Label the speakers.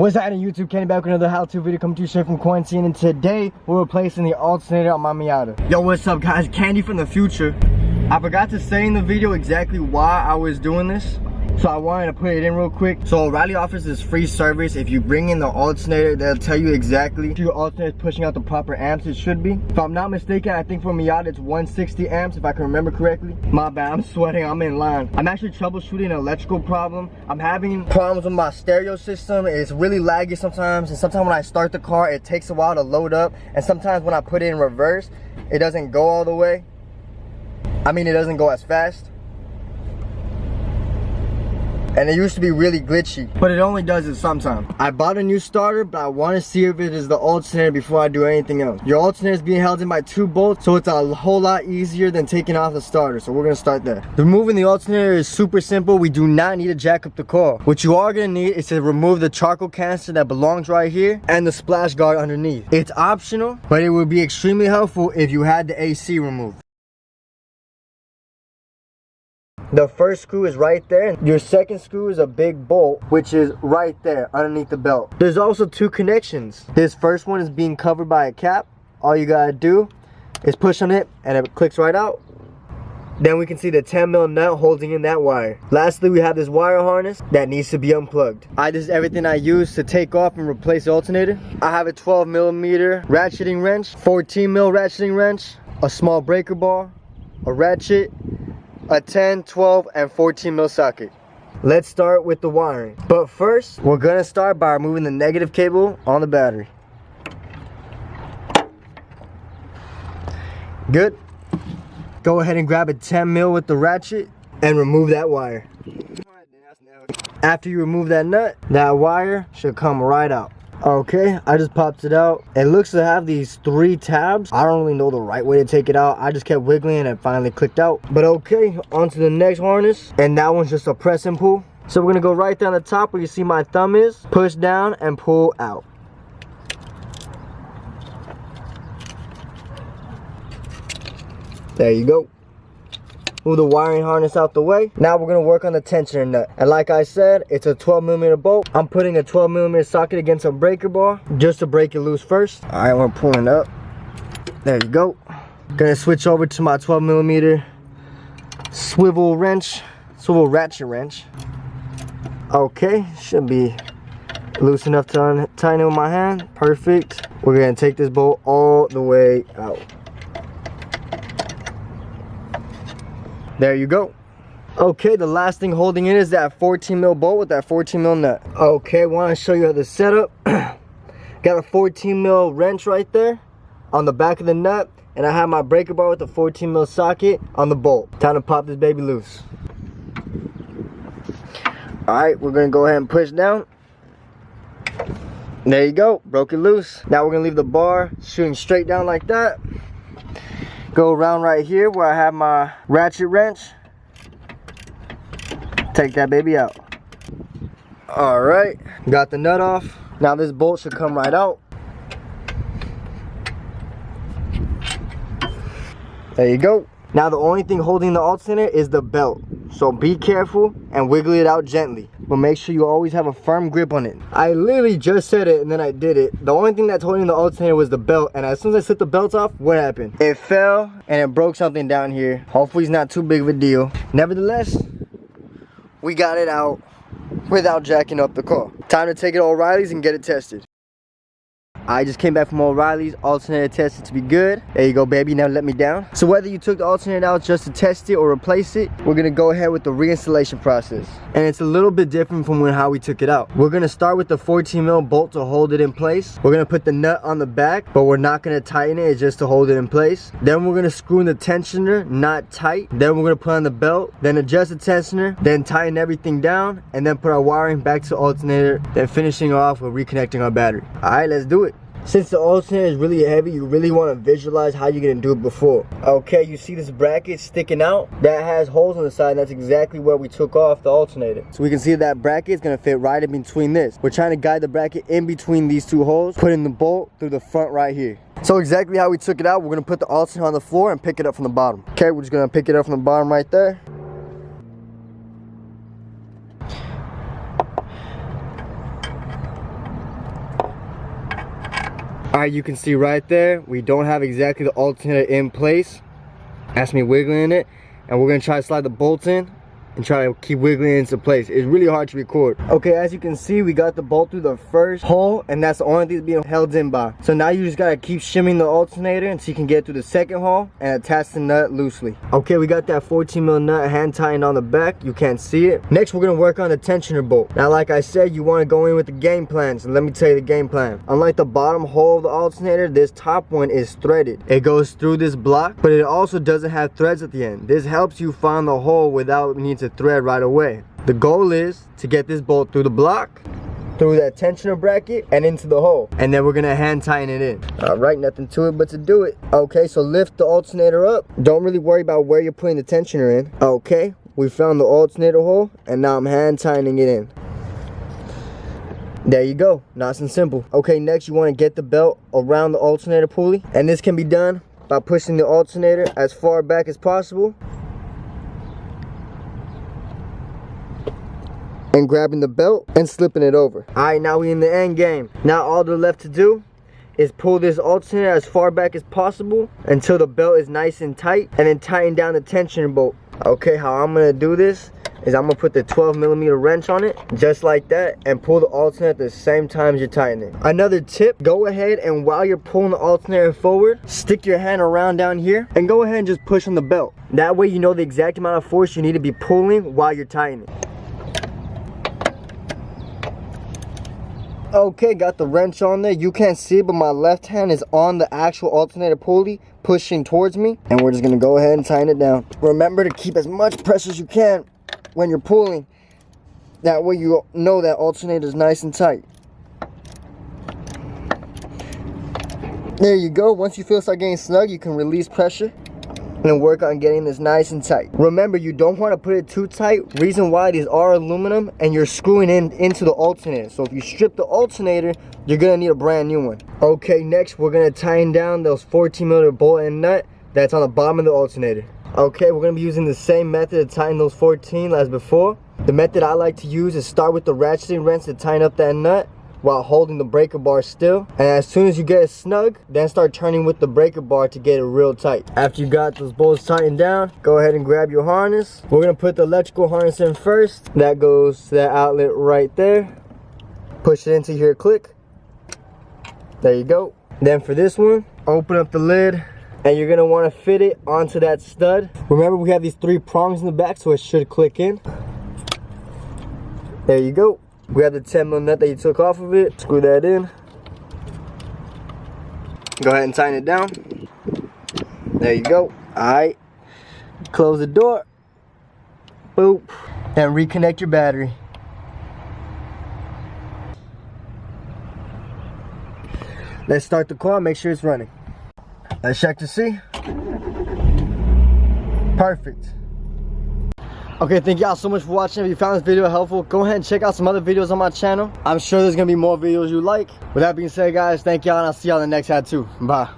Speaker 1: What's happening, YouTube? Cande back with another how-to video coming to you straight from quarantine, and today we're replacing the alternator on my Miata. Yo, what's up guys? Cande from the future. I forgot to say in the video exactly why I was doing this, so I wanted to put it in real quick. So O'Reilly offers this free service. If you bring in the alternator, they'll tell you exactly if your alternator is pushing out the proper amps it should be. If I'm not mistaken, I think for Miata it's 160 amps if I can remember correctly. My bad, I'm sweating, I'm in line. I'm actually troubleshooting an electrical problem. I'm having problems with my stereo system. It's really laggy sometimes, and sometimes when I start the car it takes a while to load up, and sometimes when I put it in reverse it doesn't go all the way. I mean, it doesn't go as fast. And it used to be really glitchy, but it only does it sometimes. I bought a new starter, but I want to see if it is the alternator before I do anything else. Your alternator is being held in by 2 bolts, so it's a whole lot easier than taking off the starter. So we're gonna start there. Removing the alternator is super simple. We do not need to jack up the car. What you are gonna need is to remove the charcoal canister that belongs right here and the splash guard underneath. It's optional, but it would be extremely helpful if you had the AC removed. The first screw is right there. Your second screw is a big bolt, which is right there underneath the belt. There's also 2 connections. This first one is being covered by a cap. All you gotta do is push on it and it clicks right out. Then we can see the 10mm nut holding in that wire. Lastly, we have this wire harness that needs to be unplugged. This is everything I use to take off and replace the alternator. I have a 12mm ratcheting wrench, 14mm ratcheting wrench, a small breaker bar, a ratchet, a 10, 12, and 14mm socket. Let's start with the wiring. But first, we're gonna start by removing the negative cable on the battery. Good. Go ahead and grab a 10mm with the ratchet and remove that wire. After you remove that nut, that wire should come right out. Okay, I just popped it out. It looks to have these 3 tabs. I don't really know the right way to take it out. I just kept wiggling and it finally clicked out. But okay, on to the next harness. And that one's just a press and pull. So we're gonna go right down the top where you see my thumb is. Push down and pull out. There you go. Move the wiring harness out the way. Now we're gonna work on the tensioner nut. And like I said, it's a 12mm bolt. I'm putting a 12mm socket against a breaker bar just to break it loose first. All right, we're pulling up. There you go. Gonna switch over to my 12mm swivel ratchet wrench. Okay, should be loose enough to tighten it with my hand. Perfect. We're gonna take this bolt all the way out. There you go. Okay, the last thing holding it is that 14mm bolt with that 14mm nut. Okay, want to show you the setup. Got a 14mm wrench right there on the back of the nut, and I have my breaker bar with the 14mm socket on the bolt. Time to pop this baby loose. Alright, we're going to go ahead and push down. There you go, broke it loose. Now we're going to leave the bar shooting straight down like that. Go around right here where I have my ratchet wrench. Take that baby out. Alright, got the nut off. Now this bolt should come right out. There you go. Now the only thing holding the alternator is the belt. So be careful and wiggle it out gently. But make sure you always have a firm grip on it. I literally just said it and then I did it. The only thing that's holding the alternator was the belt. And as soon as I slipped the belt off, what happened? It fell and it broke something down here. Hopefully it's not too big of a deal. Nevertheless, we got it out without jacking up the car. Time to take it to O'Reilly's and get it tested. I just came back from O'Reilly's, alternator tested to be good. There you go, baby, now let me down. So whether you took the alternator out just to test it or replace it, we're gonna go ahead with the reinstallation process. And it's a little bit different from how we took it out. We're gonna start with the 14mm bolt to hold it in place. We're gonna put the nut on the back, but we're not gonna tighten it, it's just to hold it in place. Then we're gonna screw in the tensioner, not tight. Then we're gonna put on the belt, then adjust the tensioner, then tighten everything down, and then put our wiring back to the alternator, then finishing off with reconnecting our battery. All right, let's do it. Since the alternator is really heavy, you really want to visualize how you're going to do it before. Okay, you see this bracket sticking out? That has holes on the side. That's exactly where we took off the alternator. So we can see that bracket is going to fit right in between this. We're trying to guide the bracket in between these 2 holes, putting the bolt through the front right here. So exactly how we took it out, we're going to put the alternator on the floor and pick it up from the bottom. Okay, we're just going to pick it up from the bottom right there. Alright, you can see right there, we don't have exactly the alternator in place. That's me wiggling it. And we're gonna try to slide the bolts in and try to keep wiggling it into place. It's really hard to record. Okay, as you can see, we got the bolt through the first hole, and that's the only thing that's being held in by. So now you just gotta keep shimming the alternator until you can get through the second hole and attach the nut loosely. Okay, we got that 14mm nut hand tightened on the back. You can't see it. Next, we're gonna work on the tensioner bolt. Now, like I said, you wanna go in with the game plan. So let me tell you the game plan. Unlike the bottom hole of the alternator, this top one is threaded. It goes through this block, but it also doesn't have threads at the end. This helps you find the hole without needing to thread right away. The goal is to get this bolt through the block, through that tensioner bracket, and into the hole. And then we're gonna hand tighten it in. Alright, nothing to it but to do it. Okay, so lift the alternator up. Don't really worry about where you're putting the tensioner in. Okay, we found the alternator hole, and now I'm hand tightening it in. There you go, nice and simple. Okay, next you wanna get the belt around the alternator pulley. And this can be done by pushing the alternator as far back as possible and grabbing the belt and slipping it over. Alright, now we in the end game. Now all that's left to do is pull this alternator as far back as possible until the belt is nice and tight, and then tighten down the tensioner bolt. Okay, how I'm gonna do this is I'm gonna put the 12mm wrench on it, just like that, and pull the alternator at the same time as you're tightening. Another tip, go ahead and while you're pulling the alternator forward, stick your hand around down here and go ahead and just push on the belt. That way you know the exact amount of force you need to be pulling while you're tightening. Okay, got the wrench on there. You can't see it, but my left hand is on the actual alternator pulley pushing towards me, and we're just gonna go ahead and tighten it down. Remember to keep as much pressure as you can when you're pulling. That way you know that alternator is nice and tight. There you go. Once you feel it start getting snug, you can release pressure and work on getting this nice and tight. Remember, you don't want to put it too tight. Reason why, these are aluminum and you're screwing into the alternator. So if you strip the alternator, you're gonna need a brand new one. Okay, next we're gonna tighten down those 14mm bolt and nut that's on the bottom of the alternator. Okay, we're gonna be using the same method to tighten those 14 as before. The method I like to use is start with the ratcheting wrench to tighten up that nut while holding the breaker bar still, and as soon as you get it snug, then start turning with the breaker bar to get it real tight. After you got those bolts tightened down, go ahead and grab your harness. We're gonna put the electrical harness in first. That goes to that outlet right there. Push it into here, click. There you go. Then for this one, open up the lid, and you're gonna wanna fit it onto that stud. Remember, we have these 3 prongs in the back, so it should click in. There you go. Grab the 10mm nut that you took off of it, screw that in. Go ahead and tighten it down. There you go. Alright. Close the door. Boop. And reconnect your battery. Let's start the car, make sure it's running. Let's check to see. Perfect. Okay, thank y'all so much for watching. If you found this video helpful, go ahead and check out some other videos on my channel. I'm sure there's gonna be more videos you like. With that being said, guys, thank y'all, and I'll see y'all in the next ad too. Bye.